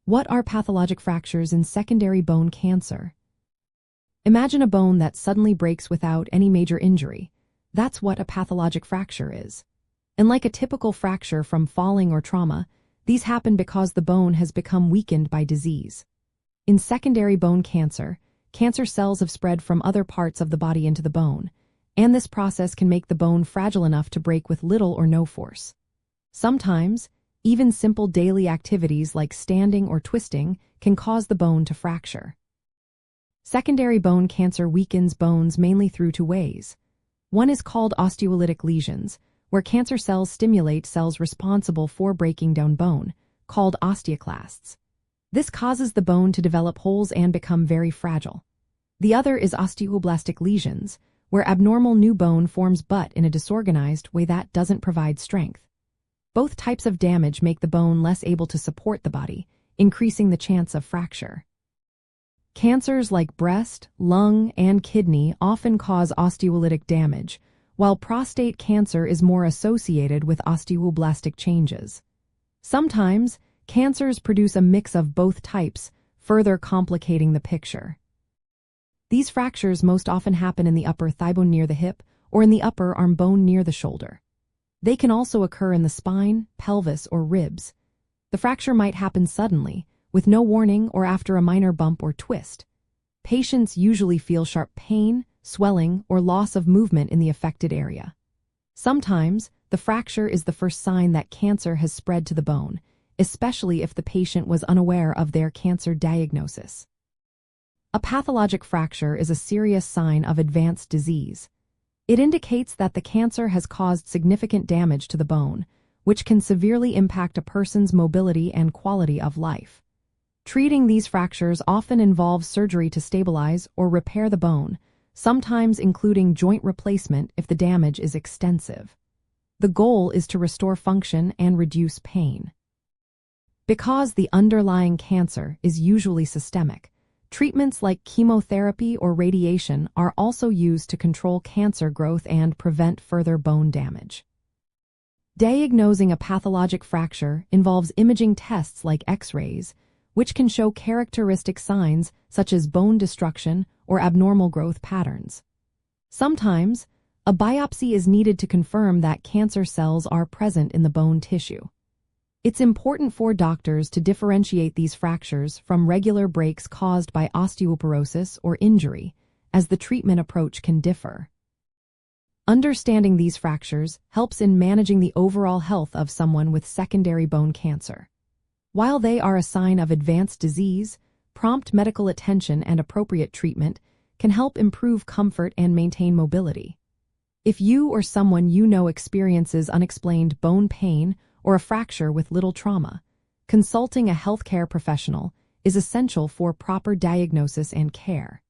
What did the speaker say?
What are pathologic fractures in secondary bone cancer? Imagine a bone that suddenly breaks without any major injury. That's what a pathologic fracture is. And like a typical fracture from falling or trauma, these happen because the bone has become weakened by disease. In secondary bone cancer, cancer cells have spread from other parts of the body into the bone, and this process can make the bone fragile enough to break with little or no force. Sometimes, even simple daily activities like standing or twisting can cause the bone to fracture. Secondary bone cancer weakens bones mainly through two ways. One is called osteolytic lesions, where cancer cells stimulate cells responsible for breaking down bone, called osteoclasts. This causes the bone to develop holes and become very fragile. The other is osteoblastic lesions, where abnormal new bone forms but in a disorganized way that doesn't provide strength. Both types of damage make the bone less able to support the body, increasing the chance of fracture. Cancers like breast, lung, and kidney often cause osteolytic damage, while prostate cancer is more associated with osteoblastic changes. Sometimes, cancers produce a mix of both types, further complicating the picture. These fractures most often happen in the upper thigh bone near the hip or in the upper arm bone near the shoulder. They can also occur in the spine, pelvis, or ribs. The fracture might happen suddenly, with no warning or after a minor bump or twist. Patients usually feel sharp pain, swelling, or loss of movement in the affected area. Sometimes, the fracture is the first sign that cancer has spread to the bone, especially if the patient was unaware of their cancer diagnosis. A pathologic fracture is a serious sign of advanced disease. It indicates that the cancer has caused significant damage to the bone, which can severely impact a person's mobility and quality of life. Treating these fractures often involves surgery to stabilize or repair the bone, sometimes including joint replacement if the damage is extensive. The goal is to restore function and reduce pain. Because the underlying cancer is usually systemic, treatments like chemotherapy or radiation are also used to control cancer growth and prevent further bone damage. Diagnosing a pathologic fracture involves imaging tests like X-rays, which can show characteristic signs such as bone destruction or abnormal growth patterns. Sometimes, a biopsy is needed to confirm that cancer cells are present in the bone tissue. It's important for doctors to differentiate these fractures from regular breaks caused by osteoporosis or injury, as the treatment approach can differ. Understanding these fractures helps in managing the overall health of someone with secondary bone cancer. While they are a sign of advanced disease, prompt medical attention and appropriate treatment can help improve comfort and maintain mobility. If you or someone you know experiences unexplained bone pain or a fracture with little trauma, consulting a healthcare professional is essential for proper diagnosis and care.